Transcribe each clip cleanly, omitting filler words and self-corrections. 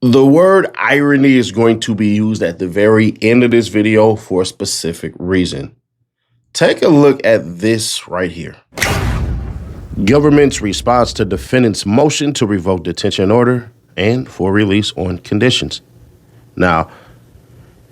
The word irony is going to be used at the very end of this video for a specific reason. Take a look at this right here. Government's response to defendant's motion to revoke detention order and for release on conditions. Now,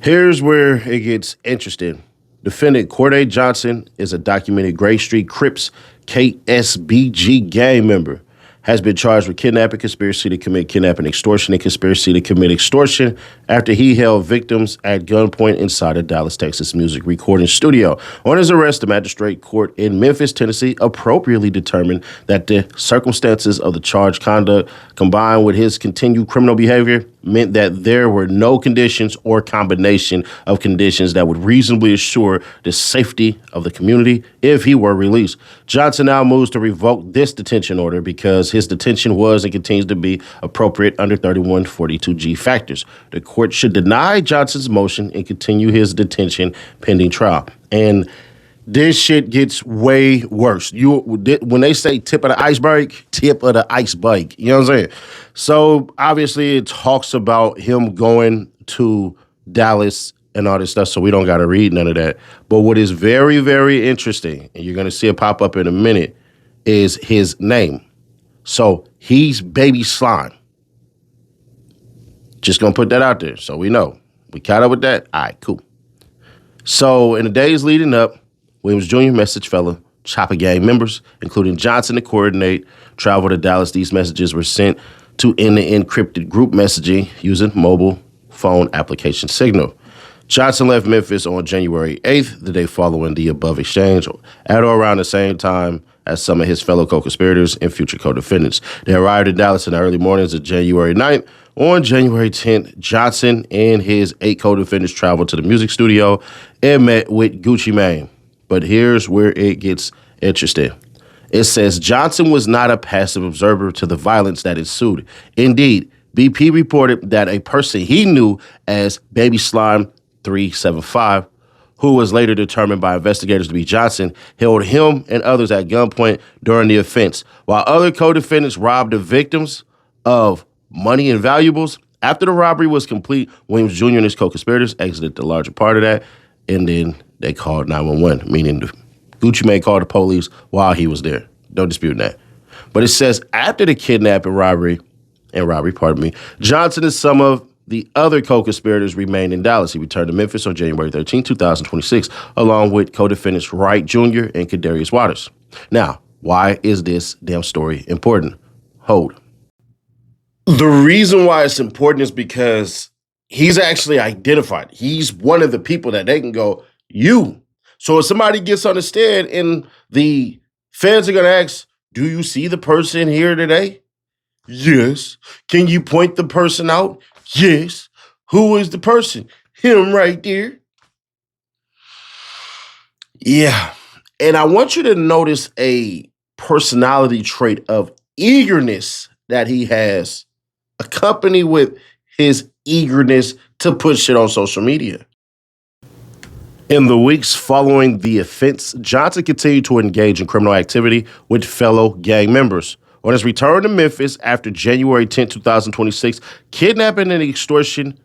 here's where it gets interesting. Defendant Corday Johnson is a documented Gray Street Crips KSBG gang member. Has been charged with kidnapping, conspiracy to commit kidnapping, extortion, and conspiracy to commit extortion after he held victims at gunpoint inside a Dallas, Texas music recording studio. On his arrest, the magistrate court in Memphis, Tennessee, appropriately determined that the circumstances of the charged conduct, combined with his continued criminal behavior, meant that there were no conditions or combination of conditions that would reasonably assure the safety of the community if he were released. Johnson now moves to revoke this detention order because his detention was and continues to be appropriate under 3142G factors. The court should deny Johnson's motion and continue his detention pending trial. And this shit gets way worse. When they say tip of the iceberg, tip of the iceberg. You know what I'm saying? So obviously it talks about him going to Dallas and all this stuff, so we don't got to read none of that. But what is very, very interesting, and you're going to see it pop up in a minute, is his name. So he's Baby Slime. Just going to put that out there so we know. We caught up with that? All right, cool. So in the days leading up, Williams Jr. message fellow Chopper Gang members, including Johnson, to coordinate travel to Dallas. These messages were sent to in the encrypted group messaging using mobile phone application Signal. Johnson left Memphis on January 8th, the day following the above exchange, at or around the same time as some of his fellow co-conspirators and future co-defendants. They arrived in Dallas in the early mornings of January 9th. On January 10th, Johnson and his 8 co-defendants traveled to the music studio and met with Gucci Mane. But here's where it gets interesting. It says Johnson was not a passive observer to the violence that ensued. Indeed, BP reported that a person he knew as Baby Slime 375, who was later determined by investigators to be Johnson, held him and others at gunpoint during the offense, while other co-defendants robbed the victims of money and valuables. After the robbery was complete, Williams Jr. and his co-conspirators exited the larger part of that, and then they called 911, meaning Gucci Mane called the police while he was there. No disputing that. But it says after the kidnapping robbery, Johnson and some of the other co-conspirators remained in Dallas. He returned to Memphis on January 13, 2026, along with co-defendants Wright Jr. and Kadarius Waters. Now, why is this damn story important? Hold. The reason why it's important is because he's actually identified. He's one of the people that they can go, you. So if somebody gets on the stand and the feds are going to ask, do you see the person here today? Yes. Can you point the person out? Yes. Who is the person? Him right there. Yeah. And I want you to notice a personality trait of eagerness that he has, accompanied with his eagerness to put shit on social media. In the weeks following the offense, Johnson continued to engage in criminal activity with fellow gang members. On his return to Memphis after January 10, 2026, kidnapping and extortion,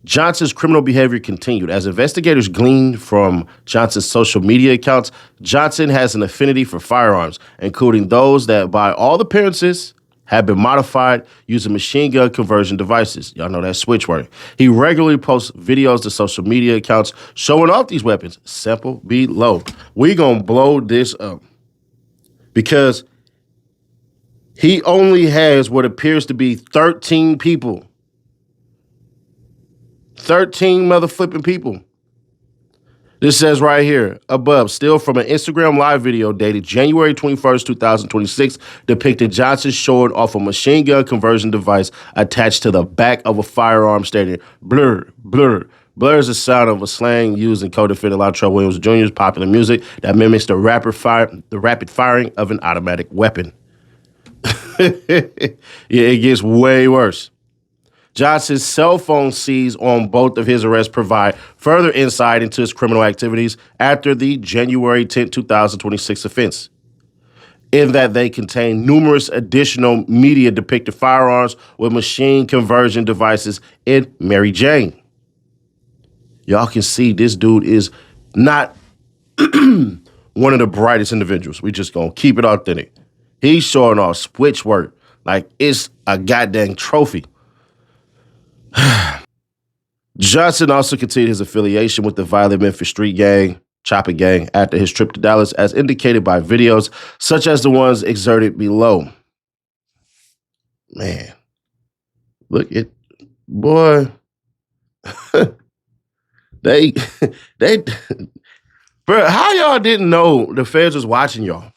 Johnson's criminal behavior continued. As investigators gleaned from Johnson's social media accounts, Johnson has an affinity for firearms, including those that, by all appearances, have been modified using machine gun conversion devices. Y'all know that switch word. He regularly posts videos to social media accounts showing off these weapons. Sample below. We gonna blow this up because he only has what appears to be 13 people. 13 motherflipping people. This says right here, above, still from an Instagram live video dated January 21st, 2026, depicted Johnson showing off a machine gun conversion device attached to the back of a firearm stating, blur, blur. Blur is the sound of a slang used in co-defendant Latrell Williams Jr.'s popular music that mimics the rapid firing of an automatic weapon. Yeah, it gets way worse. Johnson's cell phone seized on both of his arrests provide further insight into his criminal activities after the January 10, 2026 offense. in that they contain numerous additional media depicting firearms with machine conversion devices in Mary Jane. Y'all can see this dude is not one of the brightest individuals. We just gonna keep it authentic. He's showing off switch work like it's a goddamn trophy. Johnson also continued his affiliation with the violent Memphis street gang, Chopper Gang, after his trip to Dallas, as indicated by videos such as the ones exerted below. Man, look at, boy, they, bro, how y'all didn't know the feds was watching y'all?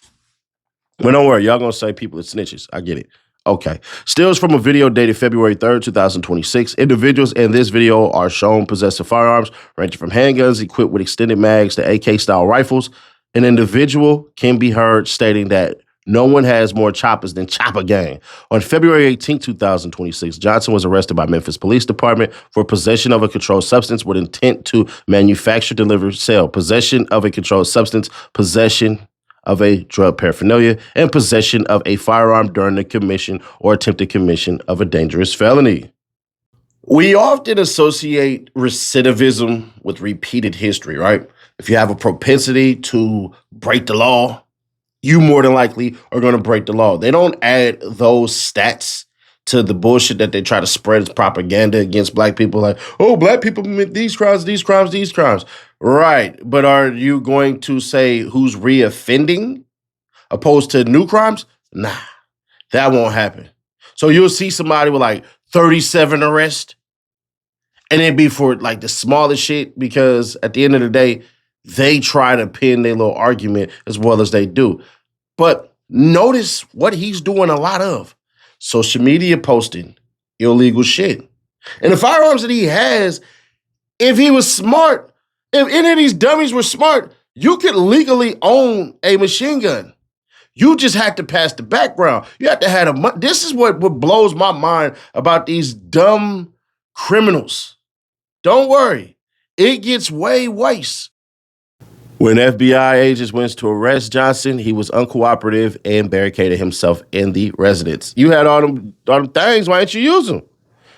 But don't worry, y'all gonna say people are snitches. I get it. Okay. Stills from a video dated February 3rd, 2026. Individuals in this video are shown possessing firearms ranging from handguns equipped with extended mags to AK-style rifles. An individual can be heard stating that no one has more choppers than Chopper Gang. On February 18, 2026, Johnson was arrested by Memphis Police Department for possession of a controlled substance with intent to manufacture, deliver, sell, possession of a controlled substance, possession of a drug paraphernalia, and possession of a firearm during the commission or attempted commission of a dangerous felony. We often associate recidivism with repeated history, right? If you have a propensity to break the law, you more than likely are going to break the law. They don't add those stats to the bullshit that they try to spread as propaganda against black people, like, oh, black people commit these crimes, these crimes, these crimes. Right, but are you going to say who's reoffending opposed to new crimes? Nah, that won't happen. So you'll see somebody with like 37 arrests, and it'd be for like the smallest shit, because at the end of the day, they try to pin their little argument as well as they do. But notice what he's doing a lot of. Social media posting illegal shit. And the firearms that he has, if he was smart, if any of these dummies were smart, you could legally own a machine gun. You just had to pass the background. You had to have this is what blows my mind about these dumb criminals. Don't worry. It gets way worse. When FBI agents went to arrest Johnson, he was uncooperative and barricaded himself in the residence. You had all them things, why didn't you use them?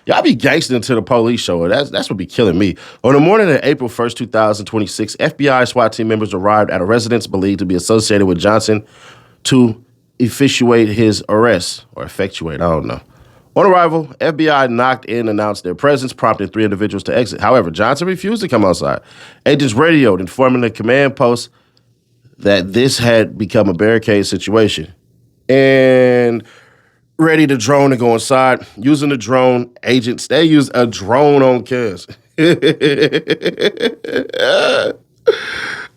Y'all be gangstering to the police show. That's what be killing me. On the morning of April 1st, 2026, FBI SWAT team members arrived at a residence believed to be associated with Johnson to effectuate his arrest, or effectuate, I don't know. On arrival, FBI knocked and announced their presence, prompting 3 individuals to exit. However, Johnson refused to come outside. Agents radioed, informing the command post that this had become a barricade situation and ready to drone to go inside. Using the drone, agents, they used a drone on Kez.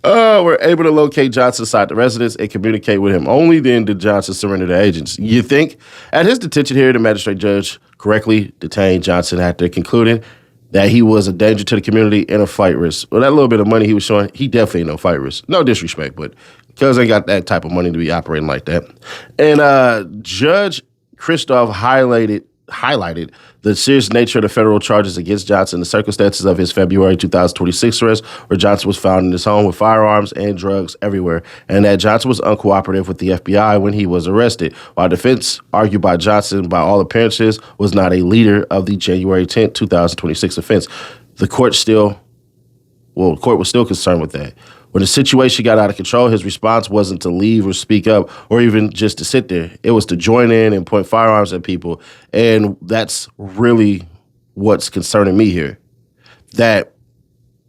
Were able to locate Johnson inside the residence and communicate with him. Only then did Johnson surrender to agents. You think? At his detention hearing, the magistrate judge correctly detained Johnson after concluding that he was a danger to the community and a flight risk. Well, that little bit of money he was showing, he definitely ain't no flight risk. No disrespect, but because ain't got that type of money to be operating like that. And Judge Christoph highlighted the serious nature of the federal charges against Johnson, the circumstances of his February 2026 arrest, where Johnson was found in his home with firearms and drugs everywhere, and that Johnson was uncooperative with the FBI when he was arrested, while defense argued by Johnson, by all appearances, was not a leader of the January 10th, 2026 offense. The court was still concerned with that. When the situation got out of control, his response wasn't to leave or speak up or even just to sit there. It was to join in and point firearms at people. And that's really what's concerning me here. That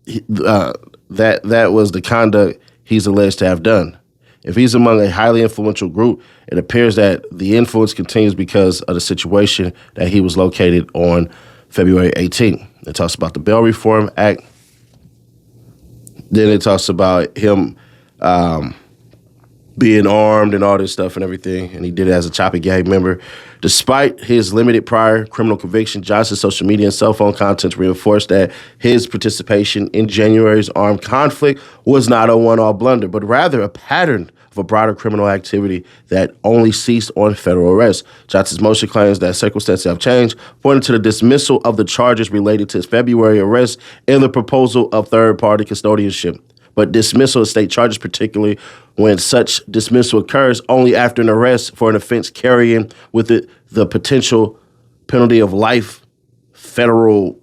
was the conduct he's alleged to have done. If he's among a highly influential group, it appears that the influence continues because of the situation that he was located on February 18th. It talks about the Bail Reform Act. Then it talks about him being armed and all this stuff and everything, and he did it as a Chopper Gang member. Despite his limited prior criminal conviction, Johnson's social media and cell phone contents reinforced that his participation in January's armed conflict was not a one-off blunder, but rather a pattern of a broader criminal activity that only ceased on federal arrest. Johnson's motion claims that circumstances have changed, pointing to the dismissal of the charges related to his February arrest and the proposal of third-party custodianship. but dismissal of state charges, particularly when such dismissal occurs only after an arrest for an offense carrying with it the potential penalty of life, federal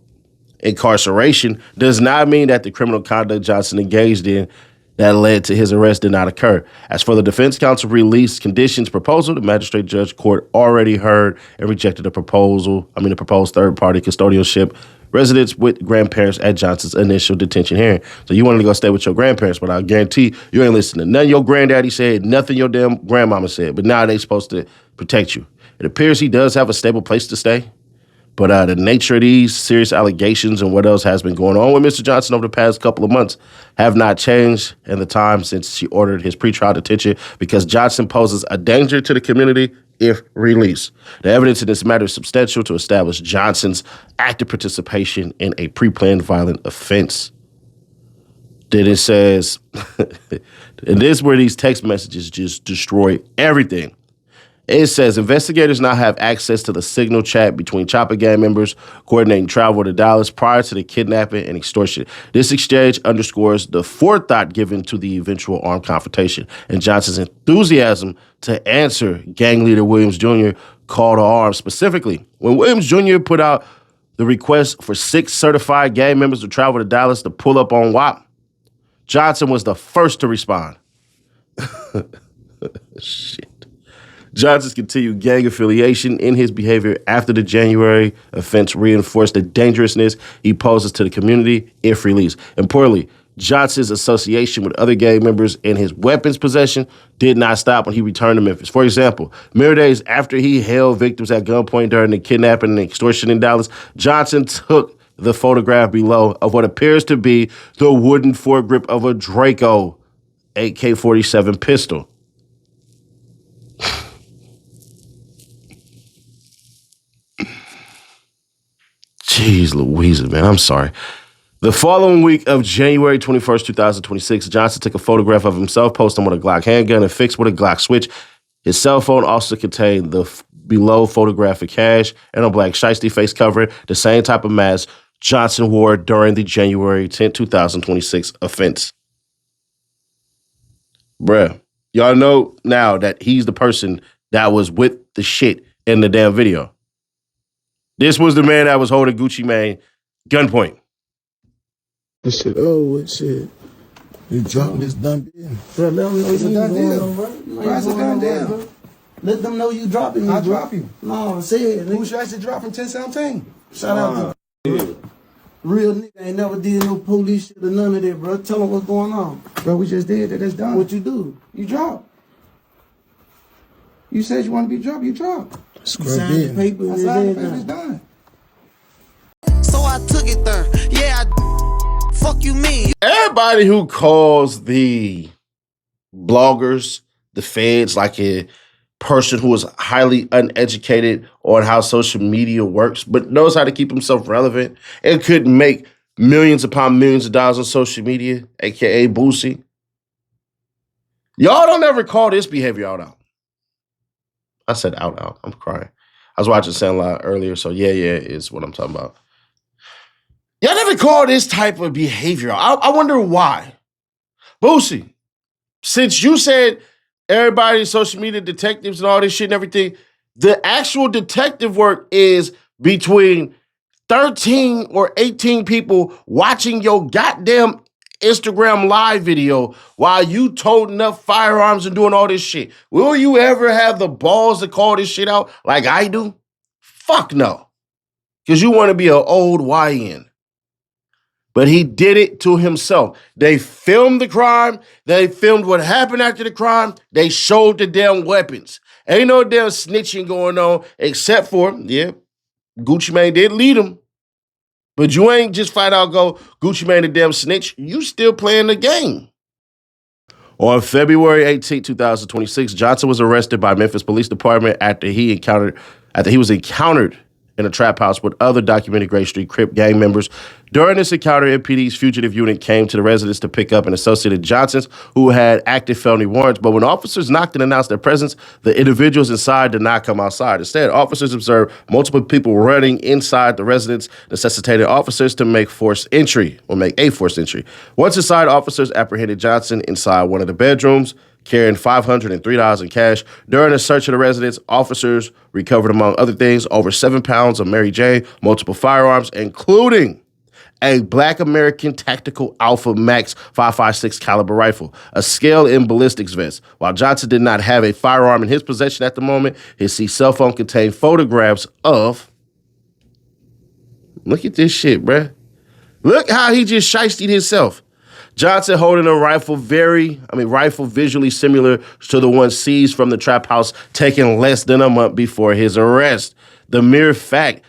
incarceration, does not mean that the criminal conduct Johnson engaged in that led to his arrest did not occur. As for the defense counsel release conditions proposal, the magistrate judge court already heard and rejected the proposed third-party custodialship residence with grandparents at Johnson's initial detention hearing. So you wanted to go stay with your grandparents, but I guarantee you ain't listening to nothing your granddaddy said, nothing your damn grandmama said, but now they supposed to protect you. It appears he does have a stable place to stay. But the nature of these serious allegations and what else has been going on with Mr. Johnson over the past couple of months have not changed in the time since she ordered his pretrial detention because Johnson poses a danger to the community if released. The evidence in this matter is substantial to establish Johnson's active participation in a pre-planned violent offense. Then it says, and this is where these text messages just destroy everything. It says investigators now have access to the signal chat between Chopper Gang members coordinating travel to Dallas prior to the kidnapping and extortion. This exchange underscores the forethought given to the eventual armed confrontation and Johnson's enthusiasm to answer gang leader Williams Jr. call to arms. Specifically, when Williams Jr. put out the request for 6 certified gang members to travel to Dallas to pull up on WAP, Johnson was the first to respond. Shit. Johnson's continued gang affiliation in his behavior after the January offense reinforced the dangerousness he poses to the community if released. Importantly, Johnson's association with other gang members and his weapons possession did not stop when he returned to Memphis. For example, mere days after he held victims at gunpoint during the kidnapping and extortion in Dallas, Johnson took the photograph below of what appears to be the wooden foregrip of a Draco AK-47 pistol. Jeez Louise, man, I'm sorry. The following week of January 21st, 2026, Johnson took a photograph of himself, posted with a Glock handgun and fixed with a Glock switch. His cell phone also contained the below photographic hash and a black shiesty face covering, the same type of mask Johnson wore during the January 10, 2026 offense. Bruh, y'all know now that he's the person that was with the shit in the damn video. This was the man that was holding Gucci Mane gunpoint. This shit, what shit? You dropping this done deal. Bro, let them know It's a done deal. Bro, it's a done deal. Let them know you dropping me, I bro. drop you. No, say it. POOH Shiesty drop from 1017. Shout out to real nigga. Ain't never did no police shit or none of that, bro. Tell them what's going on. Bro, we just did that. That's done. What you do? You drop. You said you want to be dropped. You drop. You signed the paper I and signed the everything. paper. It's done. So I took it there. Yeah, fuck you mean. Everybody who calls the bloggers, the feds, like a person who is highly uneducated on how social media works, but knows how to keep himself relevant and could make millions upon millions of dollars on social media, aka Boosie. Y'all don't ever call this behavior out. I said out. I'm crying. I was watching Sandlot earlier, so yeah is what I'm talking about. Y'all never call this type of behavior. I wonder why. Boosie, since you said everybody, social media detectives and all this shit and everything, the actual detective work is between 13 or 18 people watching your goddamn Instagram live video while you toting up firearms and doing all this shit. Will you ever have the balls to call this shit out like I do? Fuck no. Because you want to be an old YN. But he did it to himself. They filmed the crime. They filmed what happened after the crime. They showed the damn weapons. Ain't no damn snitching going on except for, Gucci Mane did lead him. But you ain't just flat out go, Gucci Mane the damn snitch. You still playing the game. On February 18, 2026, Johnson was arrested by Memphis Police Department after he was encountered in a trap house with other documented Gray Street Crip gang members. During this encounter, MPD's fugitive unit came to the residence to pick up an associated Johnsons who had active felony warrants. But when officers knocked and announced their presence, the individuals inside did not come outside. Instead, officers observed multiple people running inside the residence, necessitating officers to make a forced entry. Once inside, officers apprehended Johnson inside one of the bedrooms, carrying $503 in cash. During a search of the residence, officers recovered, among other things, over 7 pounds of Mary J., multiple firearms, including a Black American Tactical Alpha Max 5.56 caliber rifle, a scale and ballistics vest. While Johnson did not have a firearm in his possession at the moment, his cell phone contained photographs of... Look at this shit, bruh. Look how he just shiestied himself. Johnson holding a rifle visually similar to the one seized from the trap house taken less than a month before his arrest. The mere fact,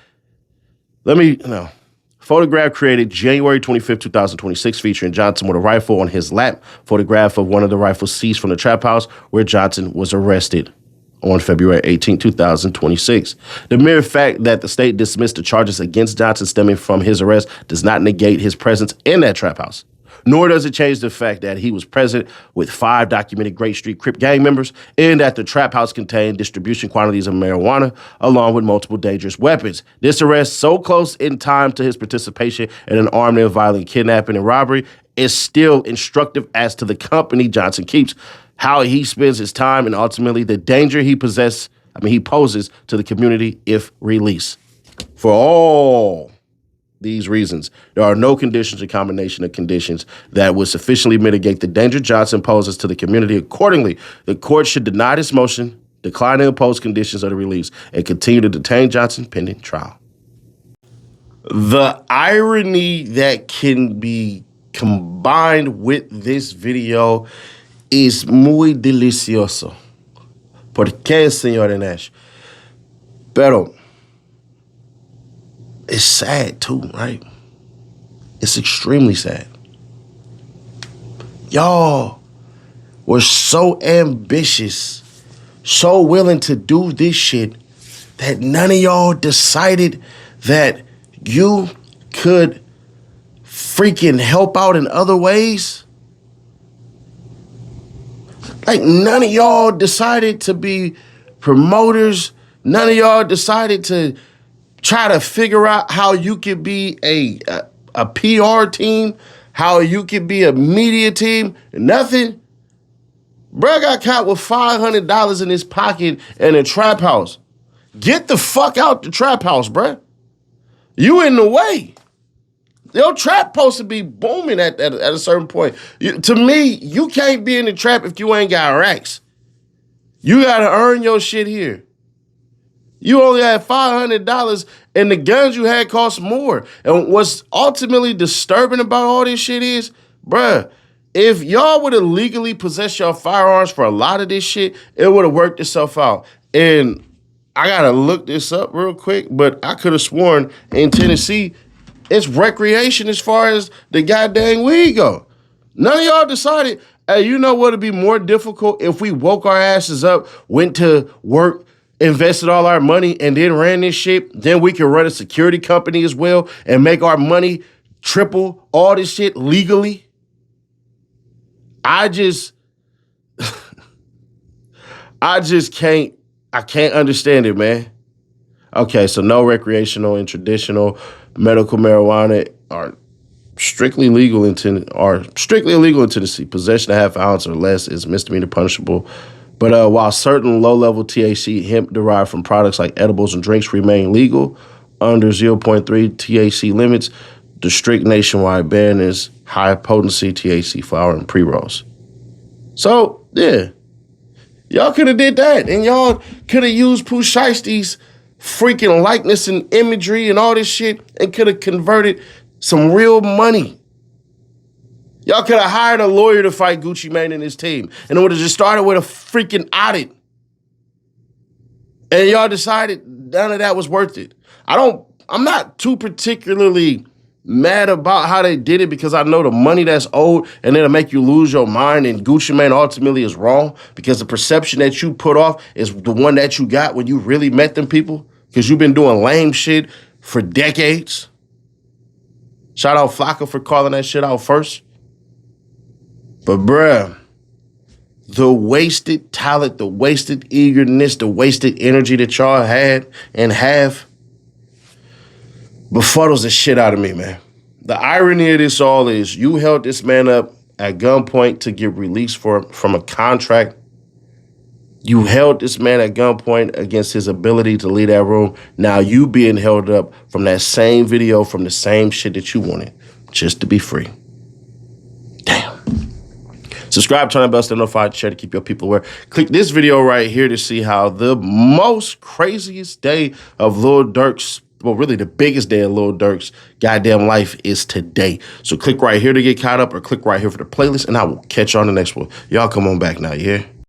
photograph created January 25th, 2026, featuring Johnson with a rifle on his lap. Photograph of one of the rifles seized from the trap house where Johnson was arrested on February 18, 2026. The mere fact that the state dismissed the charges against Johnson stemming from his arrest does not negate his presence in that trap house. Nor does it change the fact that he was present with 5 documented Gray Street Crip gang members and that the trap house contained distribution quantities of marijuana along with multiple dangerous weapons. This arrest, so close in time to his participation in an armed and violent kidnapping and robbery, is still instructive as to the company Johnson keeps, how he spends his time, and ultimately the danger he poses to the community if released. For all these reasons, there are no conditions or combination of conditions that would sufficiently mitigate the danger Johnson poses to the community. Accordingly, the court should deny this motion, decline to impose conditions of the release, and continue to detain Johnson pending trial. The irony that can be combined with this video is muy delicioso. ¿Por qué, señor Nash? Pero it's sad too, right? It's extremely sad. Y'all were so ambitious, so willing to do this shit that none of y'all decided that you could freaking help out in other ways. Like, none of y'all decided to be promoters. None of y'all decided to try to figure out how you could be a PR team, how you could be a media team. Nothing. Bruh got caught with $500 in his pocket in a trap house. Get the fuck out the trap house, bruh. You in the way. Your trap supposed to be booming at a certain point. To me, you can't be in the trap if you ain't got racks. You got to earn your shit here. You only had $500 and the guns you had cost more. And what's ultimately disturbing about all this shit is, bruh, if y'all would have legally possessed your firearms for a lot of this shit, it would have worked itself out. And I got to look this up real quick, but I could have sworn in Tennessee, it's recreation as far as the goddamn weed go. None of y'all decided, hey, you know what would be more difficult if we woke our asses up, went to work, invested all our money, and then ran this shit. Then we could run a security company as well and make our money triple all this shit legally. I can't understand it, man. Okay, so no recreational and traditional medical marijuana are strictly illegal in Tennessee. Possession of half ounce or less is misdemeanor punishable. But while certain low-level THC hemp derived from products like edibles and drinks remain legal under 0.3 THC limits, the strict nationwide ban is high-potency THC flower and pre-rolls. So, yeah, y'all could have did that, and y'all could have used POOH Shiesty's freaking likeness and imagery and all this shit and could have converted some real money. Y'all could have hired a lawyer to fight Gucci Mane and his team, and it would have just started with a freaking audit. And y'all decided none of that was worth it. I'm not too particularly mad about how they did it because I know the money that's owed and it'll make you lose your mind, and Gucci Mane ultimately is wrong because the perception that you put off is the one that you got when you really met them people. because you've been doing lame shit for decades. Shout out Flocka for calling that shit out first. But bruh, the wasted talent, the wasted eagerness, the wasted energy that y'all had and have befuddles the shit out of me, man. The irony of this all is you held this man up at gunpoint to get released from a contract. You held this man at gunpoint against his ability to leave that room. Now you being held up from that same video, from the same shit that you wanted, just to be free. Damn. Subscribe, turn on the bell, stay notified, share to keep your people aware. Click this video right here to see how the most craziest day of Lil Durk's, well, really the biggest day of Lil Durk's goddamn life is today. So click right here to get caught up, or click right here for the playlist, and I will catch you on the next one. Y'all come on back now, you hear?